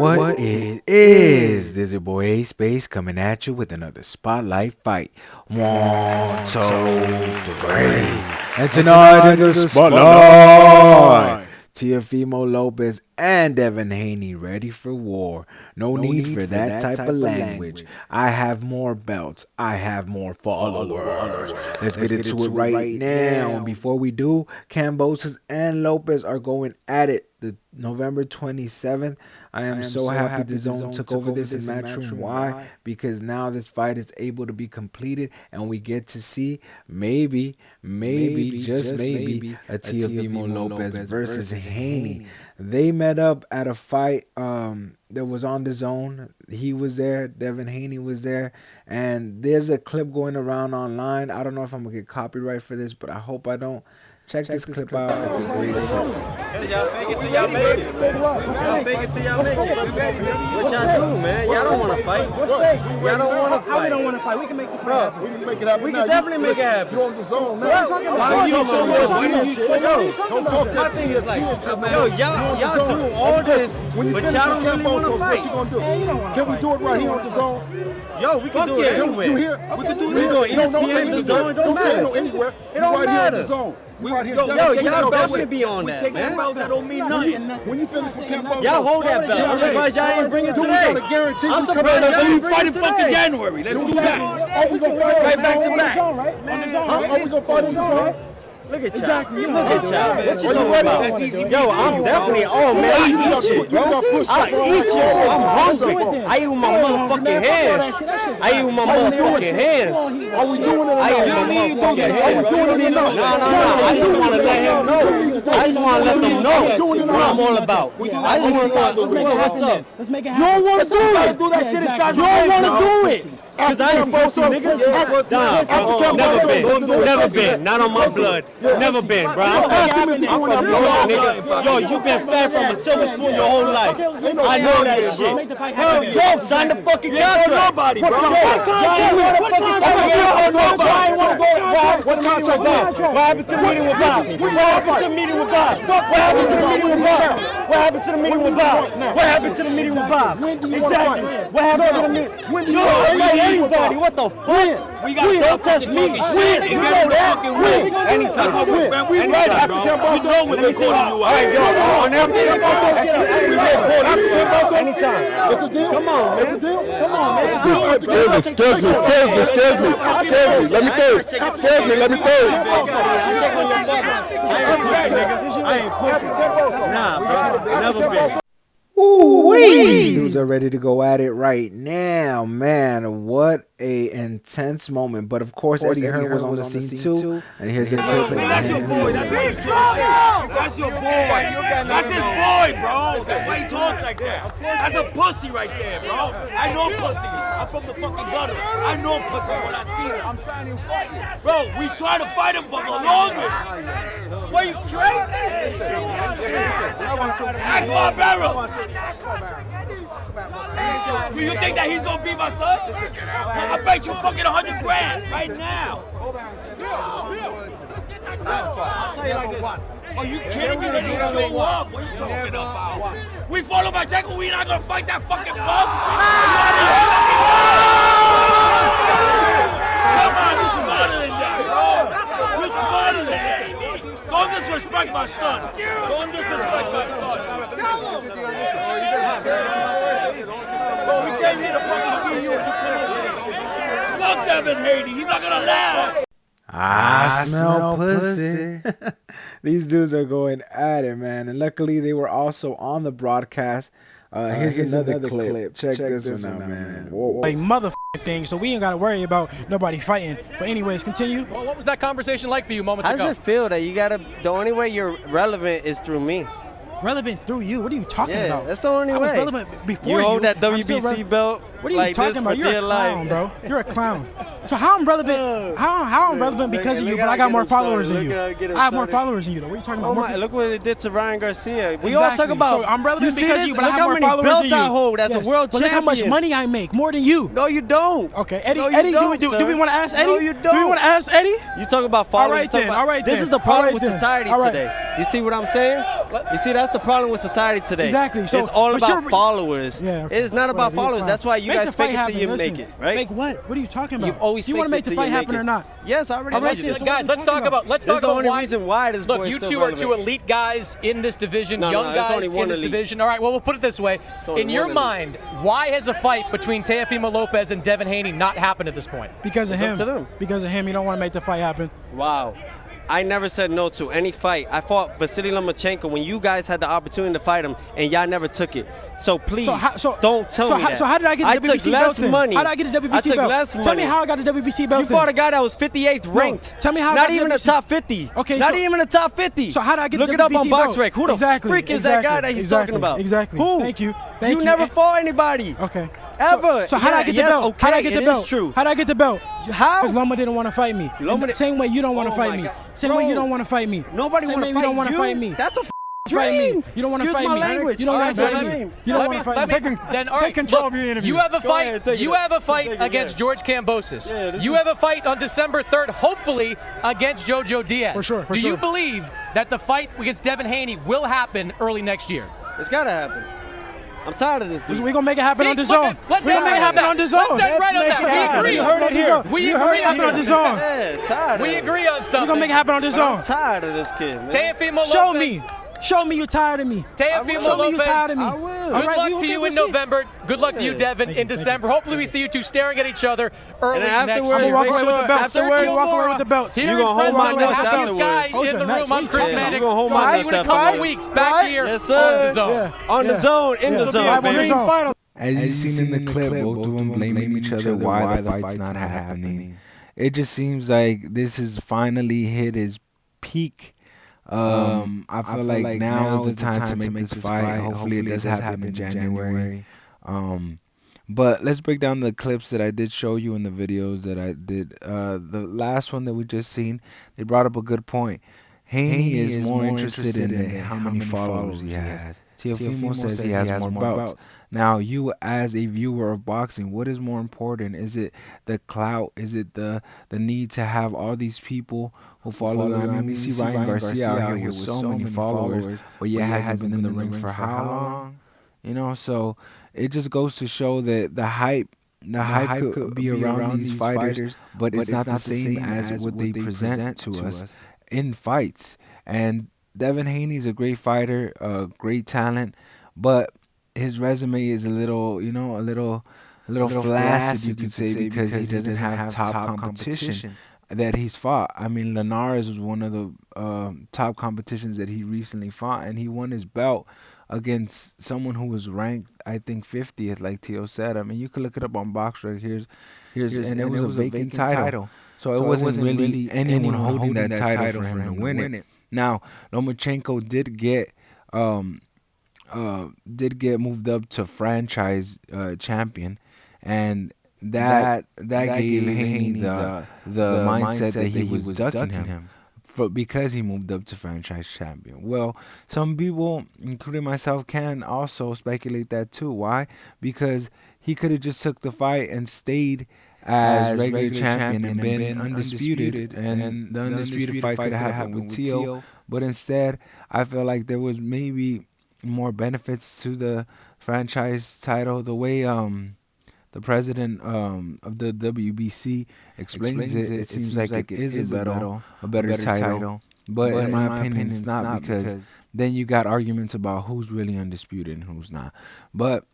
What it is? This is your boy A Space coming at you with another spotlight fight. 1, 2, 3. And tonight in the spotlight, Teofimo, Lopez, and Devin Haney ready for war. No need for that type of language. I have more belts. I have more followers. Let's get into it right now. Before we do, Cambosos and Lopez are going at it the November 27th. I am so happy the Zone took over this in Matchroom. Why? Because now this fight is able to be completed and we get to see maybe, just maybe, a Teofimo Lopez versus Haney. They met up at a fight that was on the Zone. He was there. Devin Haney was there. And there's a clip going around online. I don't know if I'm going to get copyright for this, but I hope I don't. Check this clip out. It's a great clip. Y'all fake it till y'all make it. Y'all fake it till y'all make it. What y'all do, man? Y'all don't want to fight. Y'all don't want to fight. How we don't want to fight? We can make it happen. We can make it happen. We can definitely make it happen. You're on the Zone, man. Don't talk that. My thing is like, yo, y'all do all this, but y'all don't really want to fight. What you gonna do? Can we do it right here on the Zone? Yo, we can do it anywhere. You here? We can do it here. Don't say anywhere. Don't say no anywhere. It don't matter. Y'all belt should be on that, man. That don't mean nothing. When you finish with Cambosos, y'all hold that belt. I'm surprised y'all ain't bring it today. I'm surprised y'all ain't bring it today. January. Let's do that. Are we gonna fight right back to back? Are we gonna fight on the Zone? Look at y'all. Look at y'all. What you talking about? Yo, I'm definitely on, man. I eat shit, bro. I eat shit. I'm hungry. I eat with my motherfucking hands. I eat with my motherfucking hands. Are we doing it? I eat with my motherfucking hands. Are we doing it? No. I just want to let him know. I just want to let them know what I'm all about. I just want to find what's up. Let's make it happen. You don't want to do it. You don't want to do it. Cause I ain't pussy, nigga. Never been. Not on my blood. Never been, bro. I'm from New York, nigga. Yo, you been fed from a silver spoon your whole life. I know that shit. Hell, yo, sign the fucking contract. Nobody, bro. What happened to the meeting with Bob? What happened to the meeting with Bob? What happened to the meeting with Bob? What happened to the meeting with Bob? What happened to the meeting with Bob? Exactly. What happened to the meeting? When do you want anybody? What the fuck? Don't test me. Win. You know that. Win. Anytime. Man, we ready, bro. We know what they're calling you. All right, yo. On everything. Anytime. It's a deal. Come on, man. It's a deal. Come on, man. Excuse me. Let me go. I ain't pussy. Nah, bro. Never been. These dudes are ready to go at it right now, man. What a intense moment. But of course, Eddie Hearn was on the scene too. And here's his clip. That's your boy. That's what he's trying. That's your boy. That's his boy, bro. That's why he talks like that. That's a pussy right there, bro. I know pussy. I'm from the fucking gutter. I know pussy when I see him. I'm signing for you. Bro, we try to fight him for the longest. What, you crazy? Ask my barrel. Do you think that he's gonna be my son? I bet you fucking 100 grand right now. I'll tell you like this. Are you kidding me that you show up? What are you talking about? We follow my check, we not gonna fight that fucking bum? Come on, you're smarter than that, bro. You're smarter than that. Don't disrespect my son. Don't disrespect my son. Bro, we came here to fucking see you. Fuck Devin Haney. He's not gonna laugh. I smell pussy. These dudes are going at it, man. And luckily, they were also on the broadcast. Here's another clip. Check this one out, man. Whoa. A motherfucking thing, so we ain't got to worry about nobody fighting. But anyways, continue. Well, what was that conversation like for you moments ago? How does it feel that you gotta? The only way you're relevant is through me. Relevant through you? What are you talking about? That's the only way. I was relevant before you. Hold that WBC belt. What are you talking about? You're a clown, bro. You're a clown. So how I'm relevant? How I'm relevant because of you? But I got more followers than you. I have more followers than you, though. What are you talking about? Oh my! Look what it did to Ryan Garcia. We all talk about. So I'm relevant because of you, but I have more followers than you. Belts I hold as a world champion. But look how much money I make, more than you. No, you don't. Okay, Eddie. Do we want to ask Eddie? No, you don't. Do we want to ask Eddie? You talk about followers. All right then. This is the problem with society today. You see what I'm saying? You see, that's the problem with society today. Exactly. So, it's all but about followers. Yeah, okay. It's not about Whatever, followers. That's why you make guys the fight fake it till you happen. make it, right? Make what? What are you talking about? You've always you want to make the faked it fight till you happen make or it. not? Yes, I already told you this. Guys, let's talk about This is the only why. reason why this Look, boy is you still two are relevant. two elite guys in this division, No, young no, there's guys only in one this elite. division. All right, well, we'll put it this way. only In your one elite. mind, why has a fight between Teofimo Lopez and Devin Haney not happened at this point? Because of It's up him. to them. Because of him. You don't want to make the fight happen. Wow. I never said no to any fight. I fought Vasily Lomachenko when you guys had the opportunity to fight him, and y'all never took it. So please, don't tell me that. So how did I get the WBC took belt less then? money. How did I get the WBC I took belt? less money. Tell me how I got the WBC belt You then. fought a guy that was 58th ranked. Tell me how I Not got even the a top 50. Okay, Not so- even a top 50. So how did I get Look the it up WBC on belt? BoxRec. Who the freak is that guy that he's talking about? Exactly. Who? Thank you. You never fought anybody. Okay. Ever. So how did I get the yes, belt? Okay, how did I get the it belt? is true. How did I get the belt? How? Because Loma didn't want to fight me. Loma And same way you don't want to Oh fight my me. God. Same way you Bro. don't want to fight me. Nobody Same want way to you fight don't want to fight me. That's a Fight me. dream. You don't want to Excuse fight my me. language. You don't want to All right, fight so me. let You don't Let want me- to fight let me. me- then, all right, Take control look, of your interview. You have a Go fight. ahead, take You it. have a fight Take it, against yeah. George Kambosos. Yeah, this you is- have a fight on December 3rd, hopefully against Jojo Diaz. For sure, for Do you sure. believe that the fight against Devin Haney will happen early next year? It's got to happen. I'm tired of this, dude. We're going to make it happen on the See, look, zone. let's We're going to make it happen on the zone. Let's end right on that. We agree. You heard it here. We You agree heard it on happen on the something. zone. Yeah, tired of We it. agree on We're something. going to make it happen on the zone. I'm tired of this kid, man. Teofimo Show Lopez. me. Show me you're tired of me. Teofimo Show me you're Lopez. tired of me. I will. Good All right, luck we to okay, you we'll in see. November. Good luck to you, Devin, in December. Hopefully we see you two staring at each other early And next afterwards, year. I'm going to walk Make away with sure the belt. afterwards- You walk away with the belts. Here You in gonna hold Fresno, my the nuts happiest afterwards. guy Hold in your the nuts. room. What I'm you Chris talking about? Mannix. You gonna hold my We'll see nuts you in a couple afterwards. weeks back here Yes, on sir. the zone. Yeah. On the zone, in the Yeah. zone, Live on the baby. zone. As you seen in the clip, both of them blaming each other why the fight's not happening. It just seems like this has finally hit his peak. I feel like now is the time to make this fight. Hopefully it does happen in January. But let's break down the clips that I did show you in the videos that I did. The last one that we just seen, they brought up a good point. Haney is more interested in how many followers he has. Teofimo says he has more bouts. Now, you as a viewer of boxing, what is more important? Is it the clout? Is it the need to have all these people who follow you? I mean, we see Ryan Garcia out here with so many followers, but yet hasn't been in the ring for how long? You know, so it just goes to show that the hype could be around these fighters, but it's not the same as what they present to us in fights. And Devin Haney's a great fighter, great talent, but his resume is a little flaccid, you could say, because he doesn't have top competition that he's fought. I mean, Linares was one of the top competitions that he recently fought, and he won his belt against someone who was ranked, I think, 50th, like Teo said. I mean, you could look it up on BoxRec. Here's and it was a vacant title. So it wasn't really anyone holding that title for him to win it. Now, Lomachenko did get moved up to franchise champion, and that gave Haney the mindset that he was ducking him because he moved up to franchise champion. Well, some people, including myself, can also speculate that too. Why? Because he could have just took the fight and stayed as regular champion and been undisputed, and the undisputed fight could have happened with Teo. But instead, I feel like there was maybe more benefits to the franchise title. The way the president of the WBC explains it, it seems like it is a better title. But in my opinion, it's not, because then you got arguments about who's really undisputed and who's not. But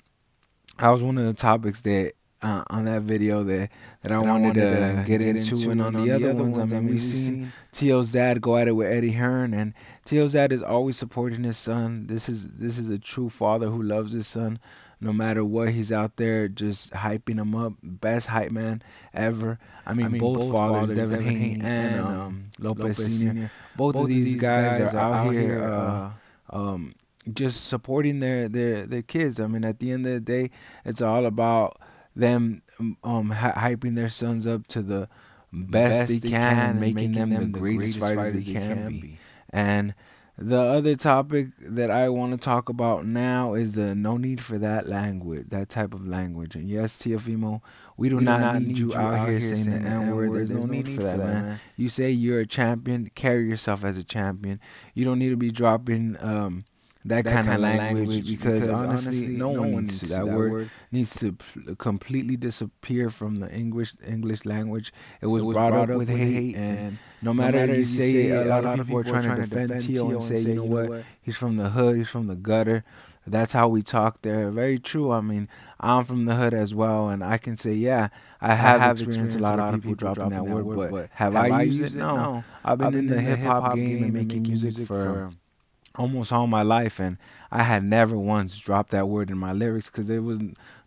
that was one of the topics that on that video that I wanted to get into. And on the other ones, I mean, we've seen Teo's dad go at it with Eddie Hearn, and Teo's dad is always supporting his son. This is a true father who loves his son. No matter what, he's out there just hyping him up. Best hype man ever. I mean both fathers, Devin Haney and Lopez Sr. Both of these guys are out here just supporting their kids. I mean, at the end of the day, it's all about them hyping their sons up to the best they can and making them the greatest fighters they can be. And The other topic that I want to talk about now is the no need for that language, that type of language. And yes, Teofimo, we do not need you out here saying the N word. There's no need for that, man. You say you're a champion, carry yourself as a champion. You don't need to be dropping that kind of language because honestly, no one needs to. That word needs to completely disappear from the English language. It was brought up with hate, and no matter if you say a lot of people are trying to defend Tio and say, you know what, he's from the hood, he's from the gutter. That's how we talk there. Very true. I mean, I'm from the hood as well, and I can say, yeah, I have experienced a lot of people dropping that word, but have I used it? No. I've been in the hip hop game and making music for almost all my life, and I had never once dropped that word in my lyrics because there was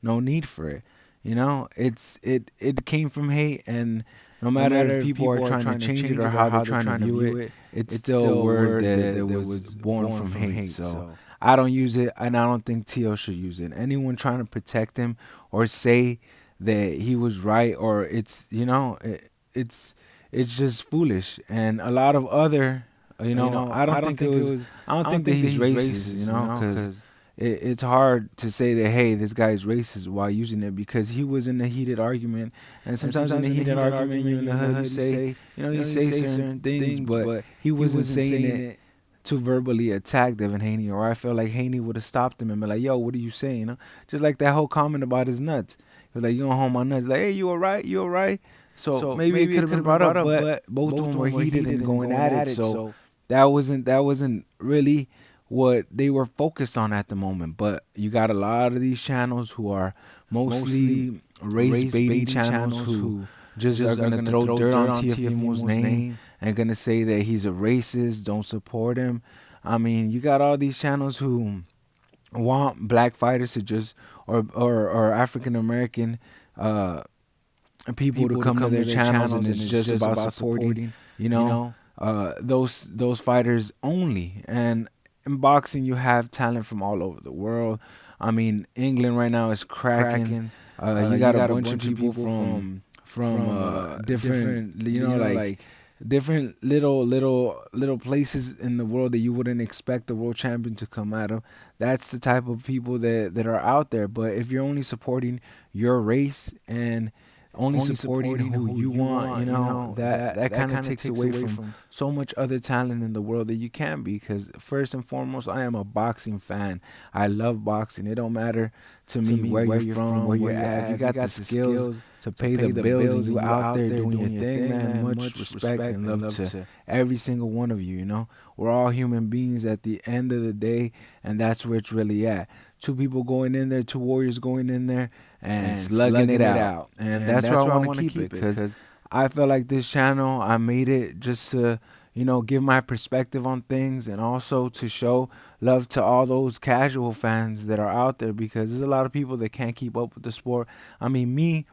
no need for it. You know, it came from hate, and no matter if people are trying to change it or how they're trying to view it, it's still a word that was born from hate. So I don't use it, and I don't think Tio should use it. Anyone trying to protect him or say that he was right, or it's it's just foolish. And a lot of other I don't think that he's racist, because it's hard to say that, hey, this guy's racist while using it, because he was in a heated argument, and sometimes in a heated argument, you're in the hood, you say certain things, but he wasn't saying it to verbally attack Devin Haney, or I feel like Haney would have stopped him and been like, yo, what are you saying? Just like that whole comment about his nuts. He was like, you don't hold my nuts. Like, hey, you all right? So maybe it could have been brought up, but both of them were heated and going at it, so that wasn't really what they were focused on at the moment. But you got a lot of these channels who are mostly race baiting channels who just are gonna throw dirt on Teofimo's name and gonna say that he's a racist, don't support him. I mean, you got all these channels who want black fighters to just or African American people to come to their channels, and it's just about supporting, those fighters only. And in boxing, you have talent from all over the world. I mean, England right now is cracking. You got a bunch of people from different, like different little places in the world that you wouldn't expect the world champion to come out of. That's the type of people that are out there. But if you're only supporting your race and only supporting who you want, that kind of takes away from so much other talent in the world that you can be. Because first and foremost, I am a boxing fan. I love boxing. It don't matter to me where you're from, where you're at. If you got the skills to pay the bills and you out there doing your thing, man, much respect and love to every single one of you. We're all human beings at the end of the day, and that's where it's really at. Two people going in there, two warriors going in there and slugging it out. And that's where I want to keep it, because I feel like this channel, I made it just to, give my perspective on things, and also to show love to all those casual fans that are out there, because there's a lot of people that can't keep up with the sport. I mean, me,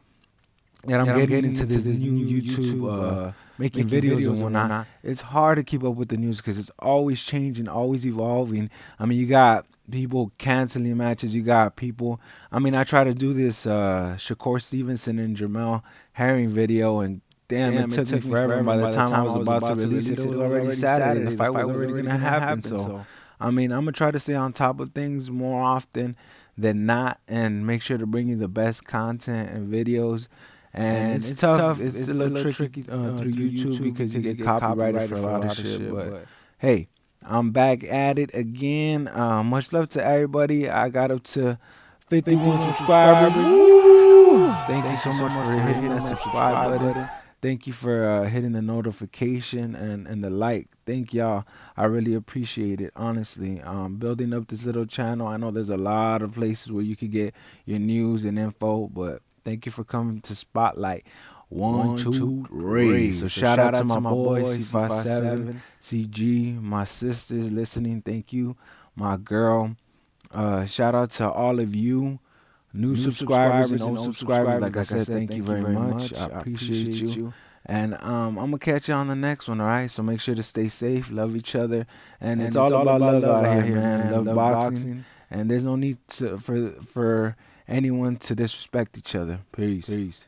and I'm getting into this new YouTube, making videos and whatnot. It's hard to keep up with the news because it's always changing, always evolving. I mean, you got people canceling matches. You got people. I mean, I try to do this Shakur Stevenson and Jamel Herring video, and damn, it took me forever. And by the time I was about to release it, it was already Saturday. The fight was already going to happen. So, I mean, I'm going to try to stay on top of things more often than not, and make sure to bring you the best content and videos. And it's tough. It's a little tricky through YouTube because you get copyrighted for a lot of shit. But hey, I'm back at it again. Much love to everybody. I got up to 51 subscribers. Woo! Thank you so much for hitting that subscribe button. Thank you for hitting the notification and the like. Thank y'all. I really appreciate it, honestly. Building up this little channel. I know there's a lot of places where you could get your news and info, but thank you for coming to Spotlight. 1, 2, 3. So shout out to my boy C57, CG, my sisters listening. Thank you, my girl. Shout out to all of you, new subscribers and old subscribers. Like I said, thank you very much. I appreciate you. And I'm going to catch you on the next one, all right? So make sure to stay safe, love each other. And it's all about love out here, man. Love boxing. And there's no need for anyone to disrespect each other. Peace.